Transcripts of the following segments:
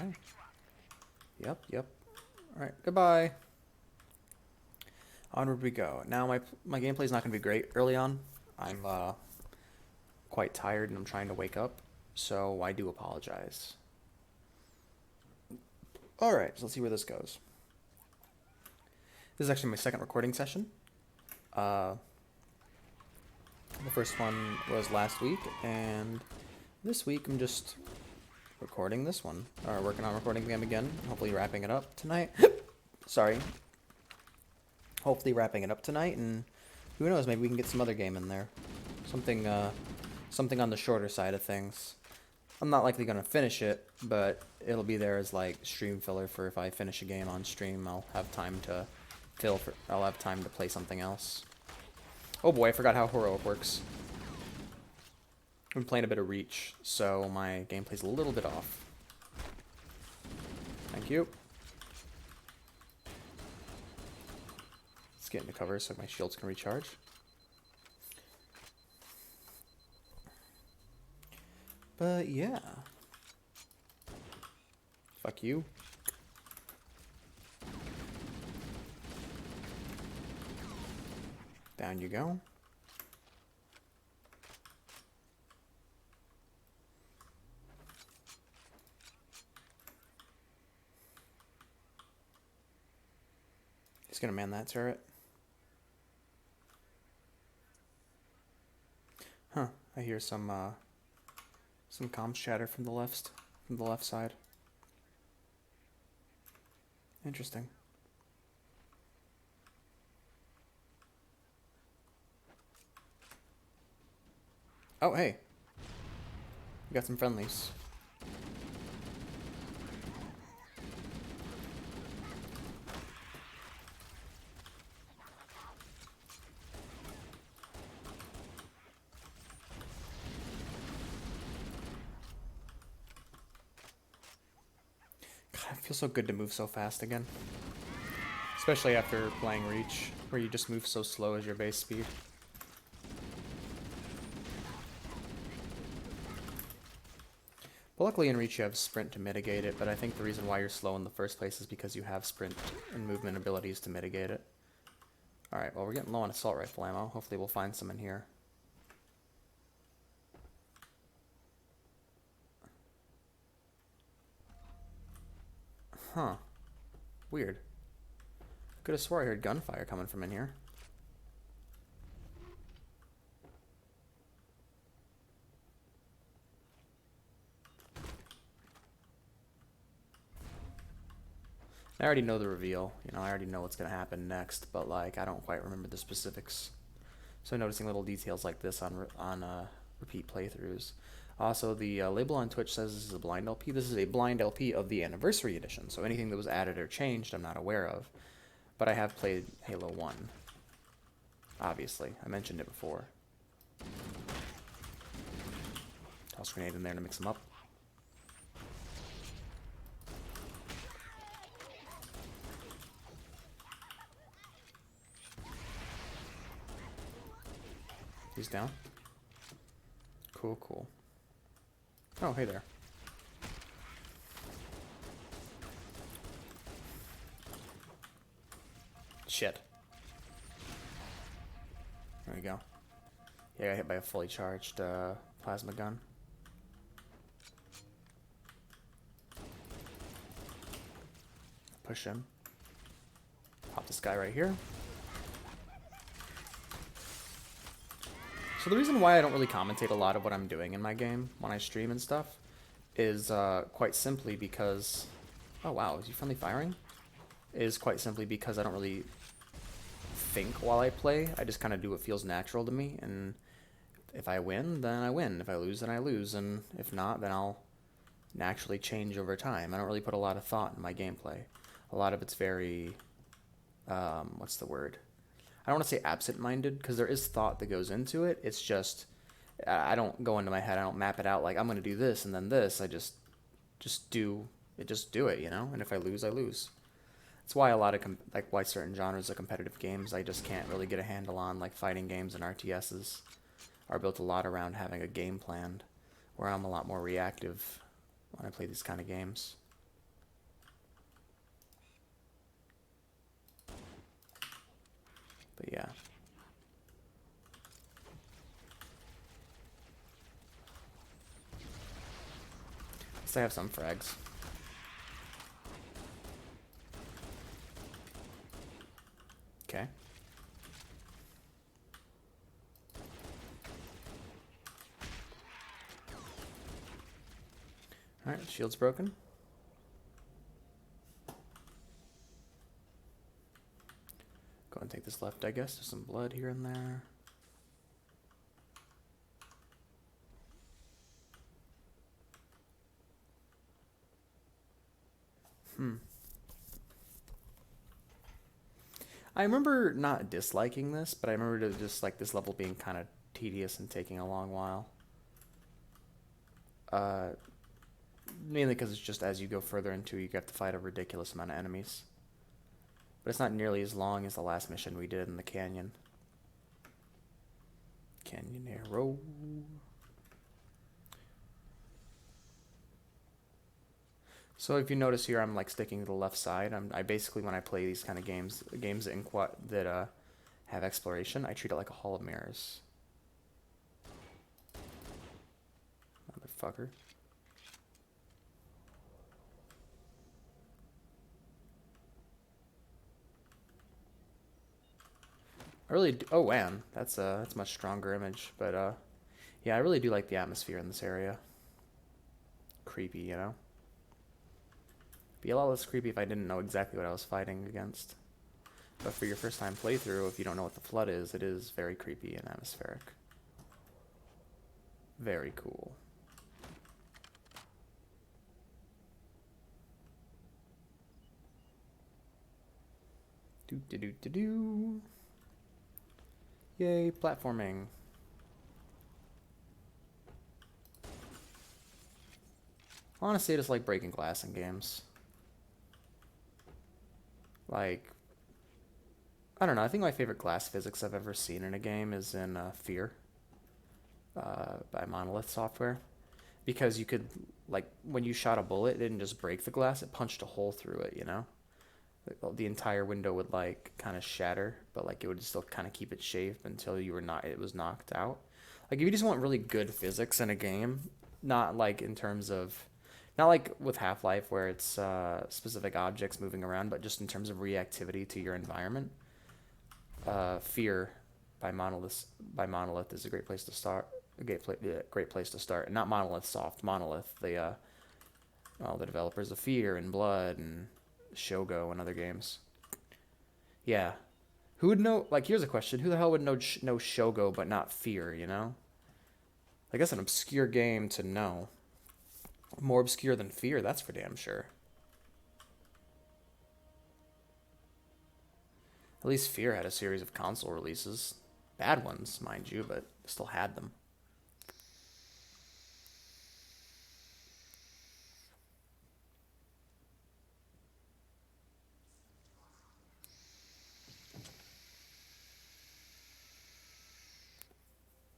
Okay. Yep. Alright, goodbye. Onward we go. Now my gameplay is not going to be great early on. I'm quite tired and I'm trying to wake up, so I do apologize. Alright, so let's see where this goes. This is actually my second recording session. The first one was last week, and this week I'm just recording this one. Or working on recording them again, hopefully wrapping it up tonight. Sorry. Hopefully wrapping it up tonight, and who knows, maybe we can get some other game in there. Something on the shorter side of things. I'm not likely going to finish it, but it'll be there as like stream filler for if I finish a game on stream, I'll have time to I'll have time to play something else. Oh boy, I forgot how heroic works. I'm playing a bit of Reach, so my gameplay's a little bit off. Thank you. Let's get into cover so my shields can recharge. But yeah. Fuck you. Down you go. He's gonna man that turret. Huh, I hear some comms chatter from the left side. Interesting. Oh, hey. We got some friendlies. God, it feels so good to move so fast again. Especially after playing Reach, where you just move so slow as your base speed. Well, luckily in Reach you have Sprint to mitigate it, but I think the reason why you're slow in the first place is because you have Sprint and movement abilities to mitigate it. Alright, well we're getting low on assault rifle ammo. Hopefully we'll find some in here. Huh. Weird. Could have swore I heard gunfire coming from in here. I already know the reveal, you know, I already know what's going to happen next, but like, I don't quite remember the specifics. So noticing little details like this on repeat playthroughs. Also, the label on Twitch says this is a blind LP. This is a blind LP of the Anniversary Edition, so anything that was added or changed I'm not aware of. But I have played Halo 1. Obviously, I mentioned it before. Toss grenade in there to mix them up. He's down. Cool. Oh, hey there. Shit. There we go. Yeah, I got hit by a fully charged plasma gun. Push him. Pop this guy right here. So the reason why I don't really commentate a lot of what I'm doing in my game when I stream and stuff is quite simply because... Oh wow, is he friendly firing? Is quite simply because I don't really think while I play. I just kind of do what feels natural to me, and if I win, then I win. If I lose, then I lose, and if not, then I'll naturally change over time. I don't really put a lot of thought in my gameplay. A lot of it's very... what's the word? I don't want to say absent-minded, because there is thought that goes into it. It's just, I don't go into my head, I don't map it out like, I'm going to do this and then this. I just do it, you know? And if I lose, I lose. That's why a lot of, why certain genres of competitive games I just can't really get a handle on, like fighting games and RTSs are built a lot around having a game planned, where I'm a lot more reactive when I play these kind of games. But yeah. At least I have some frags. Okay. Alright, shield's broken. Go and take this left, I guess. There's some blood here and there. I remember not disliking this, but I remember just like this level being kind of tedious and taking a long while. Mainly because it's just as you go further into it, you have to fight a ridiculous amount of enemies. But it's not nearly as long as the last mission we did in the canyon. Canyonero. So if you notice here, I'm like sticking to the left side. I basically, when I play these kind of games that have exploration, I treat it like a hall of mirrors. Motherfucker. I really do, oh man, that's a much stronger image, but yeah, I really do like the atmosphere in this area. Creepy, you know? Be a lot less creepy if I didn't know exactly what I was fighting against. But for your first time playthrough, if you don't know what the flood is, it is very creepy and atmospheric. Very cool. Do. Yay, platforming. Honestly, I just like breaking glass in games. Like, I don't know, I think my favorite glass physics I've ever seen in a game is in Fear by Monolith Software. Because you could, like, when you shot a bullet, it didn't just break the glass, it punched a hole through it, you know? The entire window would, like, kind of shatter, but, like, it would still kind of keep its shape until it was knocked out. Like, if you just want really good physics in a game, not, like, in terms of... Not like with Half-Life where it's specific objects moving around, but just in terms of reactivity to your environment. Fear by Monolith is a great place to start. Great place to start. And not Monolith Soft, Monolith, the developers of Fear and Blood and Shogo and other games. Yeah. Who would know, like, here's a question. Who the hell would know Shogo but not Fear, you know? I guess an obscure game to know. More obscure than Fear, that's for damn sure. At least Fear had a series of console releases. Bad ones, mind you, but still had them.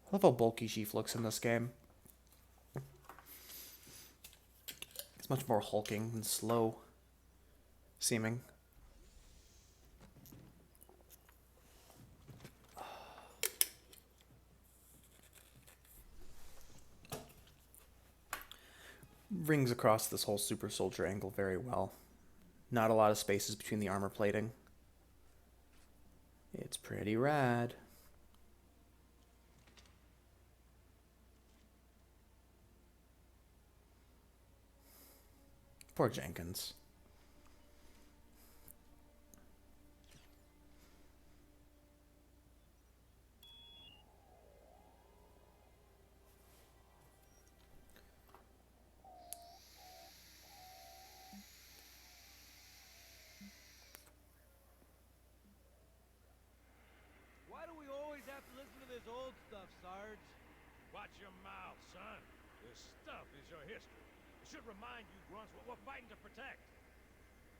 I love how bulky Chief looks in this game. It's much more hulking and slow seeming. Rings across this whole super soldier angle very well. Not a lot of spaces between the armor plating. It's pretty rad. Poor Jenkins. Why do we always have to listen to this old stuff, Sarge? Watch your mouth, son. This stuff is your history. It should remind you grunts what we're fighting to protect.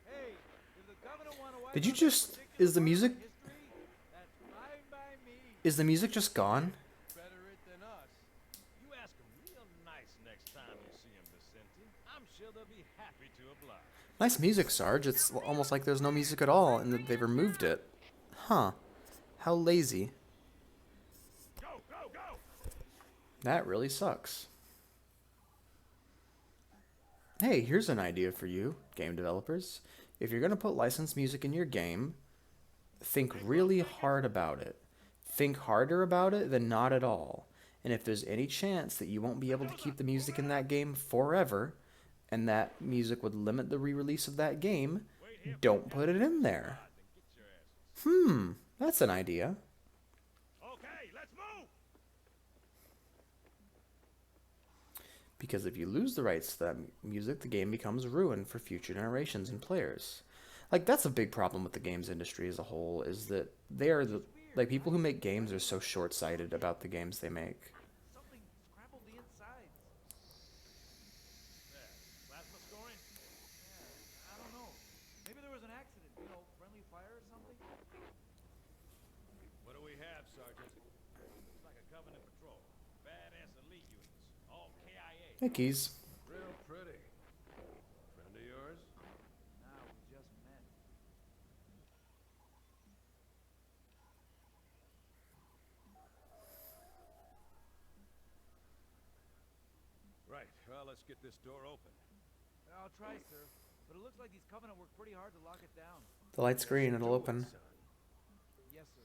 Hey, if the governor want to wipe Did you out this just... particular Is the part of music... history, that's fine by me. Is the music just gone? Better it than us. You ask them real nice next time you see them, Vicente. I'm sure they'll be happy to oblige. Nice music, Sarge. It's almost like there's no music at all, and that they've removed it. Huh. How lazy. Go, go, go! That really sucks. Hey, here's an idea for you, game developers. If you're going to put licensed music in your game, think really hard about it. Think harder about it than not at all. And if there's any chance that you won't be able to keep the music in that game forever, and that music would limit the re-release of that game, don't put it in there. That's an idea. Okay, let's move! Because if you lose the rights to that music, the game becomes ruined for future generations and players. Like, that's a big problem with the games industry as a whole, is that they are the, like, people who make games are so short-sighted about the games they make. Something scrambled the insides. There. Plasma scoring? Yeah, I don't know. Maybe there was an accident. You know, friendly fire or something? What do we have, Sergeant? Looks like a Covenant patrol. Badass elite units. All KIA. Mickeys. Real pretty. Friend of yours? Nah, we just met. Right, well, let's get this door open. I'll try, sir. But it looks like these Covenant worked pretty hard to lock it down. The light's green, it'll open. Son. Yes, sir.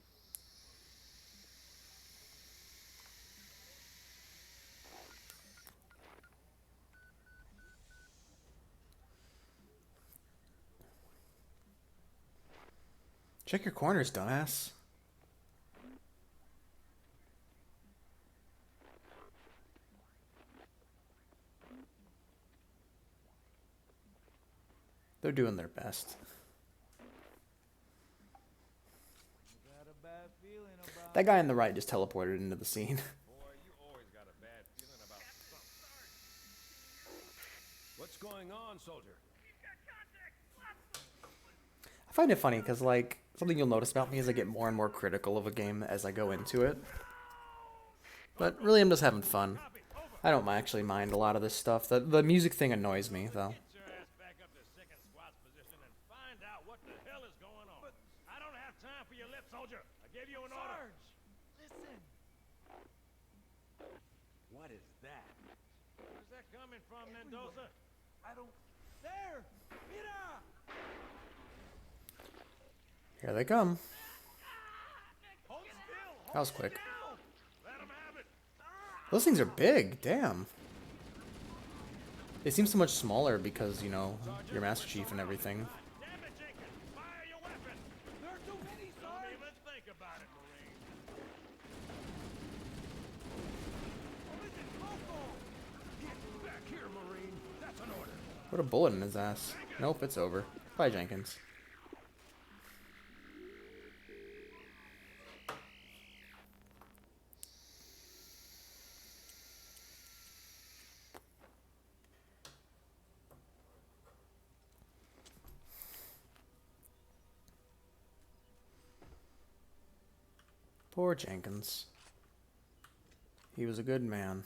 Check your corners, dumbass. They're doing their best. Got a bad feeling about That guy on the right just teleported into the scene. Boy, you always got a bad feeling about something. What's going on, soldier? I find it funny because, like, something you'll notice about me is I get more and more critical of a game as I go into it. But really, I'm just having fun. I don't actually mind a lot of this stuff. The music thing annoys me, though. Get your ass back up to second squad's position and find out what the hell is going on. I don't have time for your lip, soldier. I gave you an order. Sarge! Listen! What is that? Where's that coming from, Mendoza? I don't... There! Mira! Here they come. Hold still. That was quick. Let him have it. Those things are big, damn. They seem so much smaller because, you know, your Master Chief and everything. Damn it, Jenkins. Fire your weapon. There are too many, Don't Sarge! even think about it, Marine. Get back here, Marine. That's an order. Put a bullet in his ass. Nope, it's over. Bye, Jenkins. Poor Jenkins. He was a good man.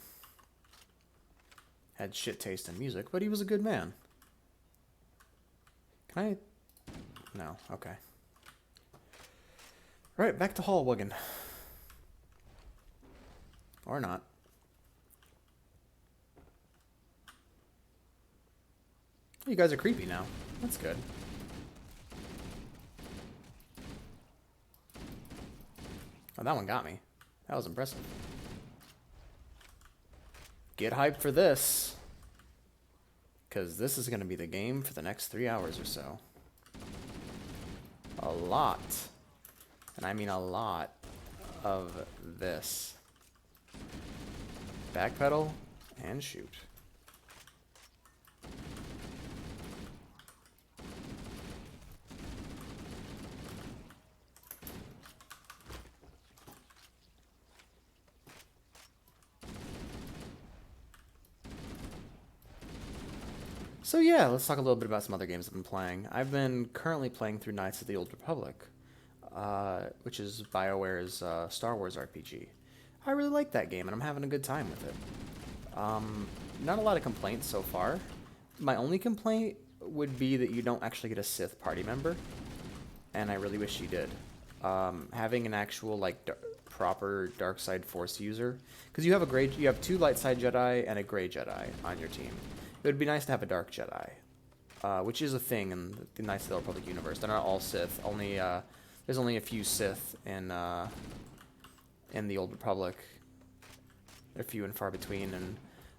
Had shit taste in music, but he was a good man. Can I? No, okay. Right, back to Hallwagon. Or not. You guys are creepy now. That's good. Oh, that one got me. That was impressive. Get hyped for this. Because this is going to be the game for the next 3 hours or so. A lot. And I mean a lot of this. Backpedal and shoot. So yeah, let's talk a little bit about some other games I've been playing. I've been currently playing through Knights of the Old Republic, which is BioWare's Star Wars RPG. I really like that game, and I'm having a good time with it. Not a lot of complaints so far. My only complaint would be that you don't actually get a Sith party member, and I really wish you did. having an actual like proper dark side force user, because you have two light side Jedi and a gray Jedi on your team. It would be nice to have a dark Jedi, which is a thing in the Knights of the Old Republic universe. They're not all Sith. There's only a few Sith in the Old Republic. They're few and far between, and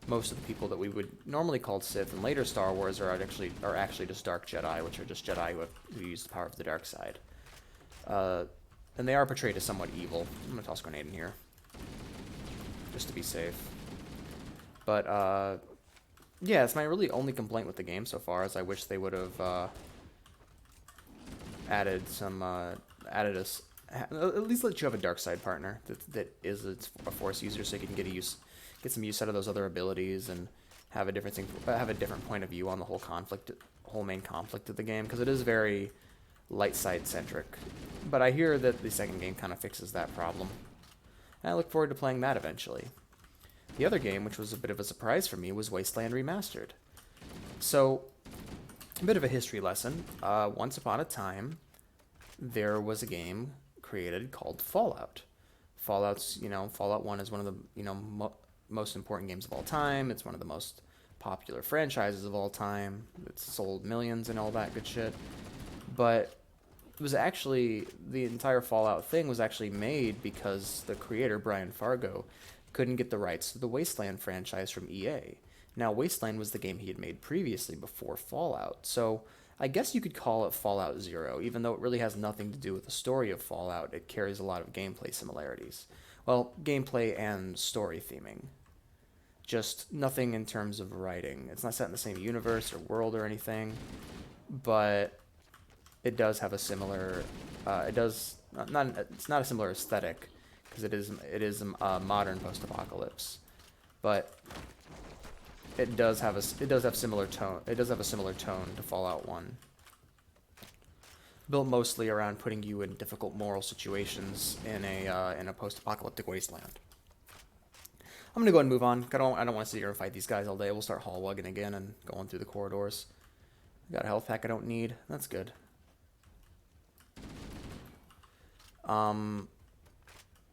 most of the people that we would normally call Sith in later Star Wars are actually just dark Jedi, which are just Jedi who use the power of the dark side. And they are portrayed as somewhat evil. I'm gonna toss a grenade in here, just to be safe. But yeah, it's my really only complaint with the game so far. Is I wish they would have added at least let you have a dark side partner that is a force user, so you can get some use out of those other abilities and have a different point of view on the whole main conflict of the game, because it is very light side centric. But I hear that the second game kind of fixes that problem, and I look forward to playing that eventually. The other game, which was a bit of a surprise for me, was Wasteland Remastered. So, a bit of a history lesson. Once upon a time, there was a game created called Fallout. Fallout 1 is one of the most important games of all time. It's one of the most popular franchises of all time. It's sold millions and all that good shit. But it was actually, the entire Fallout thing was actually made because the creator, Brian Fargo, couldn't get the rights to the Wasteland franchise from EA. Now, Wasteland was the game he had made previously before Fallout, so I guess you could call it Fallout 0, even though it really has nothing to do with the story of Fallout. It carries a lot of gameplay similarities. Well, gameplay and story theming. Just nothing in terms of writing. It's not set in the same universe or world or anything, but it does have a similar, it's not a similar aesthetic, because it is a modern post-apocalypse, but it does have similar tone. It does have a similar tone to Fallout 1. Built mostly around putting you in difficult moral situations in a post-apocalyptic wasteland. I'm gonna go ahead and move on. I don't want to sit here and fight these guys all day. We'll start hallwagging again and going through the corridors. Got a health pack I don't need. That's good.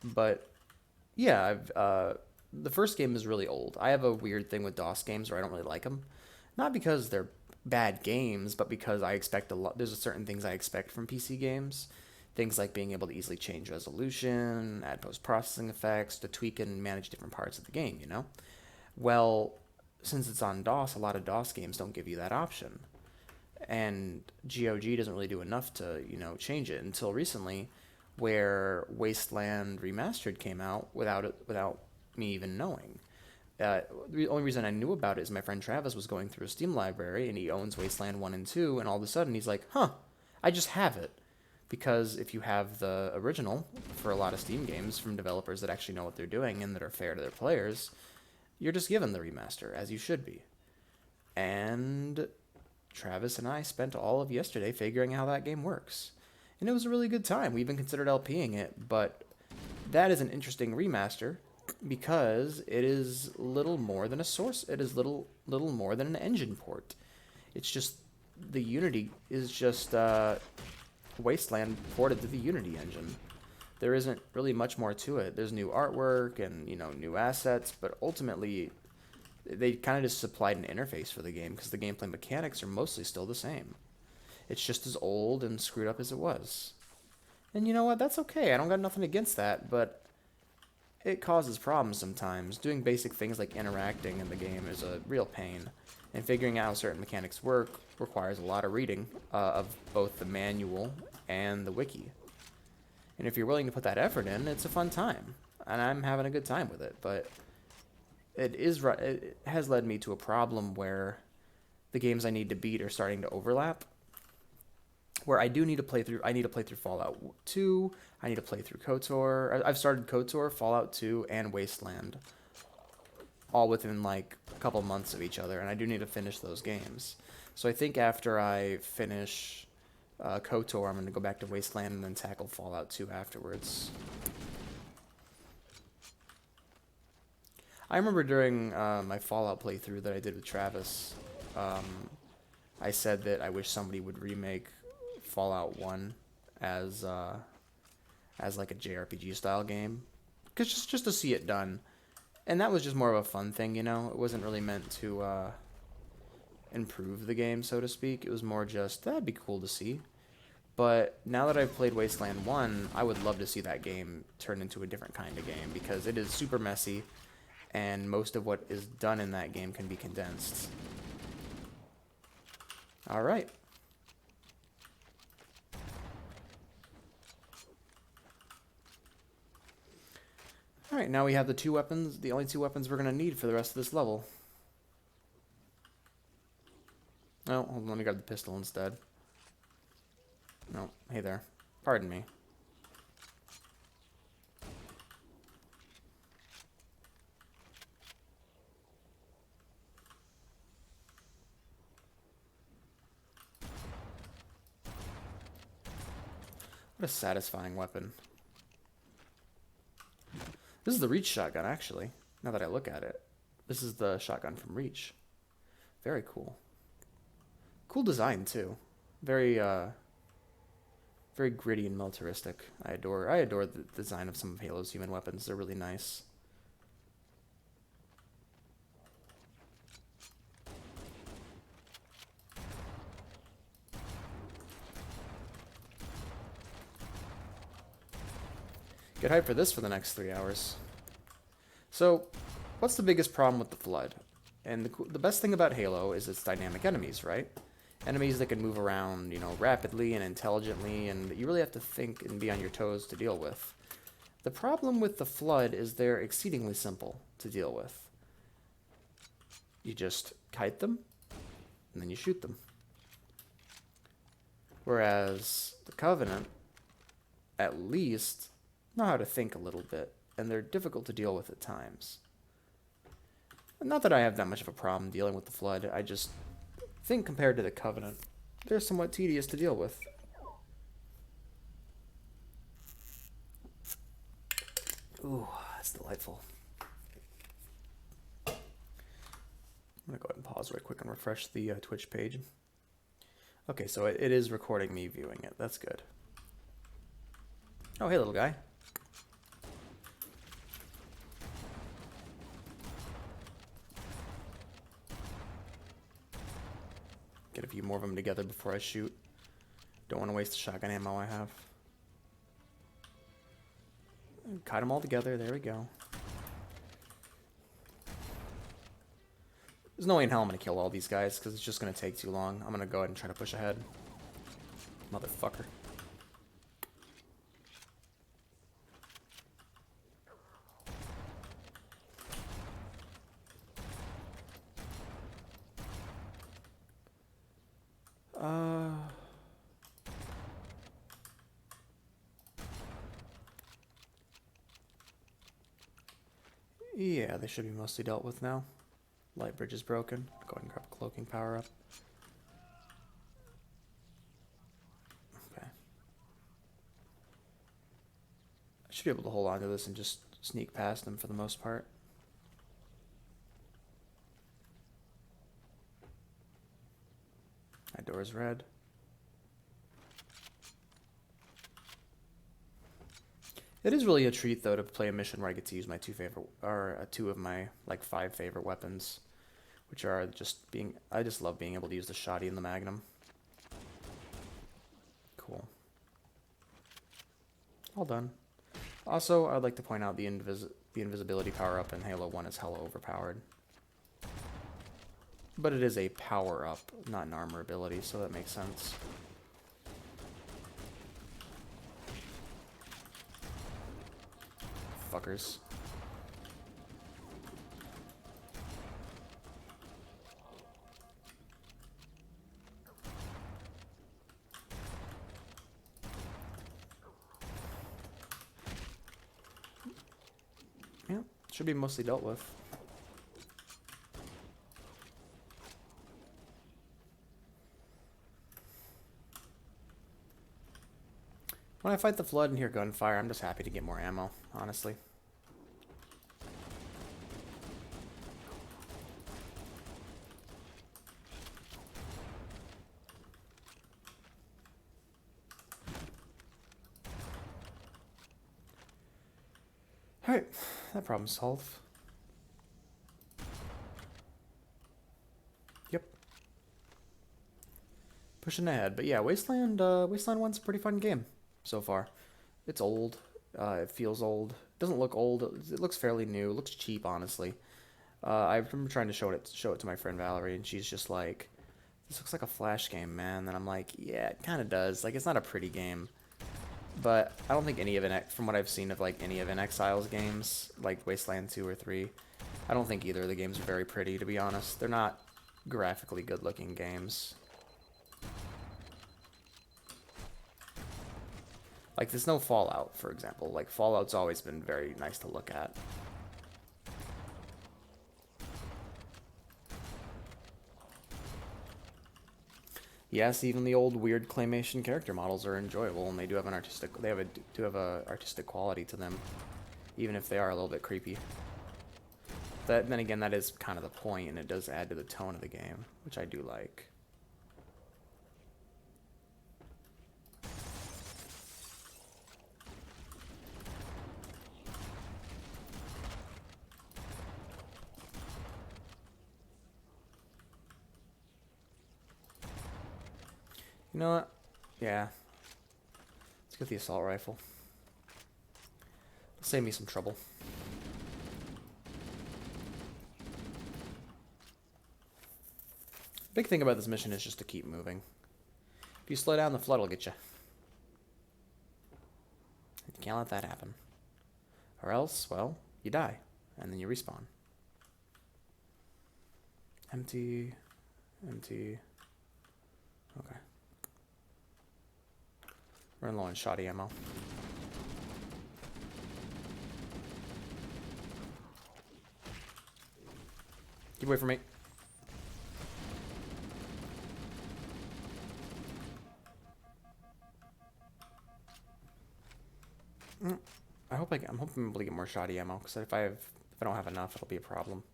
But yeah, the first game is really old. I have a weird thing with DOS games where I don't really like them. Not because they're bad games, but because I expect a lot. There's certain things I expect from PC games. Things like being able to easily change resolution, add post-processing effects, to tweak and manage different parts of the game, you know? Well, since it's on DOS, a lot of DOS games don't give you that option. And GOG doesn't really do enough to, change it until recently, where Wasteland Remastered came out without me even knowing. The only reason I knew about it is my friend Travis was going through a Steam library, and he owns Wasteland 1 and 2, and all of a sudden he's like, I just have it. Because if you have the original, for a lot of Steam games from developers that actually know what they're doing and that are fair to their players, you're just given the remaster, as you should be. And Travis and I spent all of yesterday figuring out how that game works. And it was a really good time. We even considered LPing it, but that is an interesting remaster because it is little more than a source. It is little more than an engine port. It's just, the Unity is just Wasteland ported to the Unity engine. There isn't really much more to it. There's new artwork and, new assets, but ultimately they kind of just supplied an interface for the game because the gameplay mechanics are mostly still the same. It's just as old and screwed up as it was. And you know what? That's okay. I don't got nothing against that, but it causes problems sometimes. Doing basic things like interacting in the game is a real pain, and figuring out how certain mechanics work requires a lot of reading of both the manual and the wiki. And if you're willing to put that effort in, it's a fun time, and I'm having a good time with it. But it has led me to a problem where the games I need to beat are starting to overlap. Where I need to play through Fallout 2, I need to play through KOTOR. I've started KOTOR, Fallout 2, and Wasteland, all within like a couple months of each other, and I do need to finish those games. So I think after I finish KOTOR, I'm going to go back to Wasteland and then tackle Fallout 2 afterwards. I remember during my Fallout playthrough that I did with Travis, I said that I wish somebody would remake Fallout 1 as as like a JRPG style game, because just to see it done, and that was just more of a fun thing, you know. It wasn't really meant to improve the game, so to speak. It was more just that'd be cool to see. But now that I've played Wasteland 1, I would love to see that game turn into a different kind of game, because it is super messy, and most of what is done in that game can be condensed. Alright. Alright, now we have the two weapons, the only two weapons we're going to need for the rest of this level. Oh, hold on, let me grab the pistol instead. No, hey there. Pardon me. What a satisfying weapon. This is the Reach shotgun, actually, now that I look at it. This is the shotgun from Reach. Very cool. Cool design, too. Very, very gritty and militaristic. I adore the design of some of Halo's human weapons. They're really nice. Get hyped for this for the next 3 hours. So, what's the biggest problem with the Flood? And the best thing about Halo is its dynamic enemies, right? Enemies that can move around, you know, rapidly and intelligently, and that you really have to think and be on your toes to deal with. The problem with the Flood is they're exceedingly simple to deal with. You just kite them, and then you shoot them. Whereas the Covenant, at least, know how to think a little bit, and they're difficult to deal with at times. Not that I have that much of a problem dealing with the Flood, I just think compared to the Covenant, they're somewhat tedious to deal with. Ooh, that's delightful. I'm gonna go ahead and pause right quick and refresh the Twitch page. Okay, so it is recording me viewing it. That's good. Oh, hey, little guy. Get a few more of them together before I shoot. Don't want to waste the shotgun ammo I have. Kite them all together. There we go. There's no way in hell I'm going to kill all these guys, because it's just going to take too long. I'm going to go ahead and try to push ahead. Motherfucker. Yeah, they should be mostly dealt with now. Light bridge is broken. Go ahead and grab a cloaking power up. Okay. I should be able to hold on to this and just sneak past them for the most part. My door is red. It is really a treat, though, to play a mission where I get to use my two of my, like, 5 favorite weapons, which are I just love being able to use the shotty and the magnum. Cool. All done. Also, I'd like to point out the invisibility power-up in Halo 1 is hella overpowered. But it is a power-up, not an armor ability, so that makes sense. Fuckers. Yeah, should be mostly dealt with. When I fight the Flood and hear gunfire, I'm just happy to get more ammo, honestly. Alright, that problem's solved. Yep. Pushing ahead. But yeah, Wasteland 1's a pretty fun game so far. It's old. It feels old. It doesn't look old. It looks fairly new. It looks cheap, honestly. I remember trying to show it to my friend Valerie, and she's just like, "This looks like a Flash game, man." And I'm like, "Yeah, it kind of does. Like, it's not a pretty game, but I don't think any of it, from what I've seen of like any of Exile's games, like Wasteland 2 or 3, I don't think either of the games are very pretty, to be honest. They're not graphically good-looking games. Like, there's no Fallout, for example. Like, Fallout's always been very nice to look at. Yes, even the old weird claymation character models are enjoyable, and they do have an artistic quality to them, even if they are a little bit creepy. Then again, that is kind of the point, and it does add to the tone of the game, which I do like. You know what? Yeah. Let's get the assault rifle. It'll save me some trouble. Big thing about this mission is just to keep moving. If you slow down, the flood will get you. You can't let that happen. Or else, well, you die. And then you respawn. Empty. Empty. Okay. Running low on shoddy ammo. Keep away from me. I'm hoping I'm able to get more shoddy ammo, because if I don't have enough, it'll be a problem.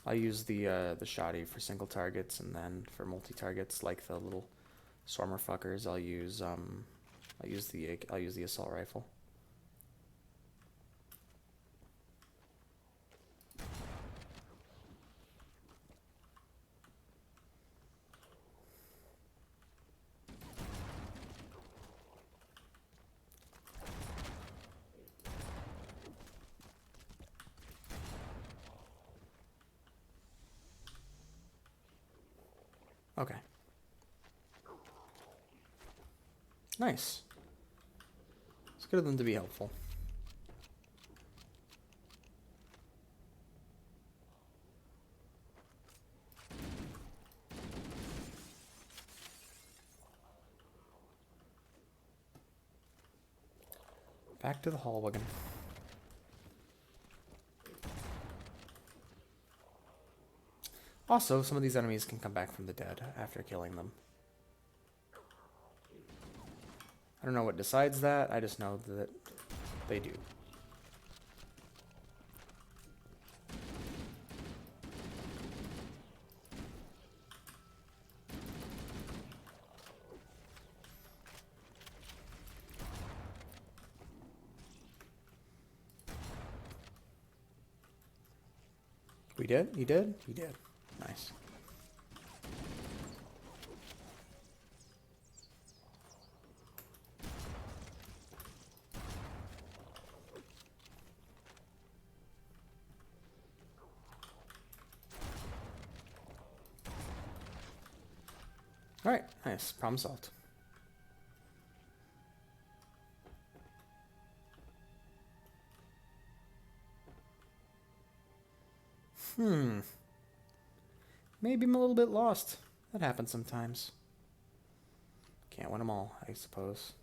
I'll use the shoddy for single targets, and then for multi targets, like the little swarmer fuckers, I'll use the assault rifle. Okay. Nice. It's good of them to be helpful. Back to the Hallwagon. Also, some of these enemies can come back from the dead after killing them. I don't know what decides that, I just know that they do. We did? You did? You did. Nice. Alright, nice. Problem solved. Maybe I'm a little bit lost. That happens sometimes. Can't win them all, I suppose.